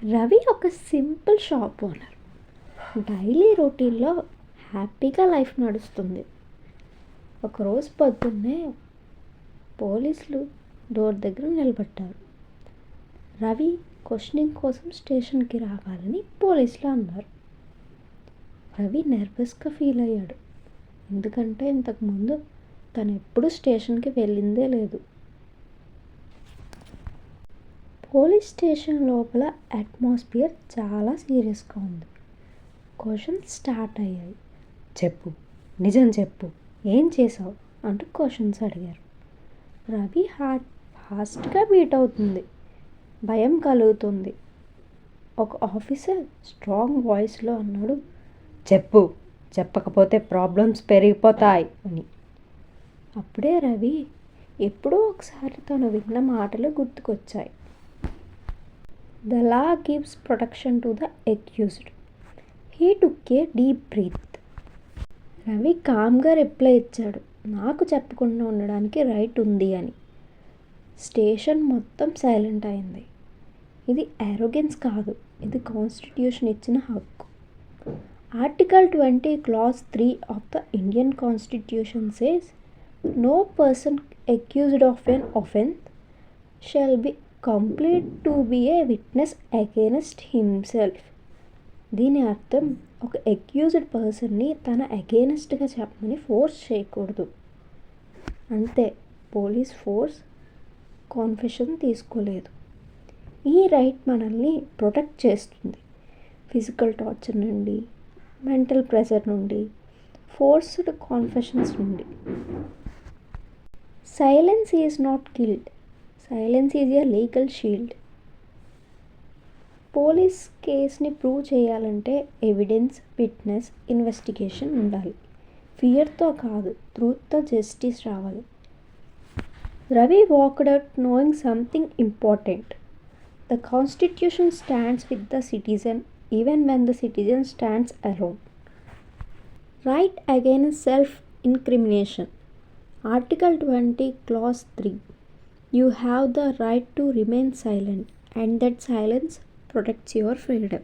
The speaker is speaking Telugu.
రవి ఒక సింపుల్ షాప్ ఓనర్. డైలీ రొటీన్లో హ్యాపీగా లైఫ్ నడుస్తుంది. ఒకరోజు పొద్దున్నే పోలీసులు డోర్ దగ్గర నిలబడ్డారు. రవి క్వశ్చనింగ్ కోసం స్టేషన్కి రావాలని పోలీసులు అన్నారు. రవి నర్వస్గా ఫీల్ అయ్యాడు. ఎందుకంటే ఇంతకుముందు తను ఎప్పుడూ స్టేషన్కి వెళ్ళిందే లేదు. పోలీస్ స్టేషన్ లోపల అట్మాస్ఫియర్ చాలా సీరియస్గా ఉంది. క్వశ్చన్స్ స్టార్ట్ అయ్యాయి. చెప్పు, నిజం చెప్పు, ఏం చేసావు అంటూ క్వశ్చన్స్ అడిగారు. రవి హార్ట్ ఫాస్ట్గా బీట్ అవుతుంది. భయం కలుగుతుంది. ఒక ఆఫీసర్ స్ట్రాంగ్ వాయిస్లో అన్నాడు, చెప్పు, చెప్పకపోతే ప్రాబ్లమ్స్ పెరిగిపోతాయి అని. అప్పుడే రవి ఎప్పుడో ఒకసారి తను విన్న మాటలు గుర్తుకొచ్చాయి. The law gives protection to the accused. He took a deep breath. Ravi కామ్గా రిప్లై ఇచ్చాడు, నాకు చెప్పకుండా ఉండడానికి రైట్ ఉంది అని. స్టేషన్ మొత్తం సైలెంట్ అయింది. ఇది అరోగెన్స్ కాదు, ఇది కాన్స్టిట్యూషన్ ఇచ్చిన హక్కు. Article 20 clause 3 of the Indian constitution says no person accused of an offense shall be compelled to be a witness against himself. దీని అర్థం ఒక అక్యూజ్డ్ పర్సన్ని తన అగెయిన్స్ట్గా చెప్పమని ఫోర్స్ చేయకూడదు. అంతే, పోలీస్ ఫోర్స్ కాన్ఫెషన్ తీసుకోలేదు. ఈ రైట్ మనల్ని ప్రొటెక్ట్ చేస్తుంది. ఫిజికల్ టార్చర్ నుండి, మెంటల్ ప్రెషర్ నుండి, ఫోర్స్డ్ కాన్ఫెషన్స్ నుండి. Silence is not killed. Silence is a legal shield. Police కేస్ని ప్రూవ్ చేయాలంటే ఎవిడెన్స్, విట్నెస్, ఇన్వెస్టిగేషన్ ఉండాలి. ఫియర్తో కాదు, ట్రూత్తో జస్టిస్ రావాలి. Ravi walked out knowing something important. The constitution stands with the citizen even when the citizen stands alone. Right against self incrimination. Article 20 clause 3. You have the right to remain silent, and that silence protects your freedom.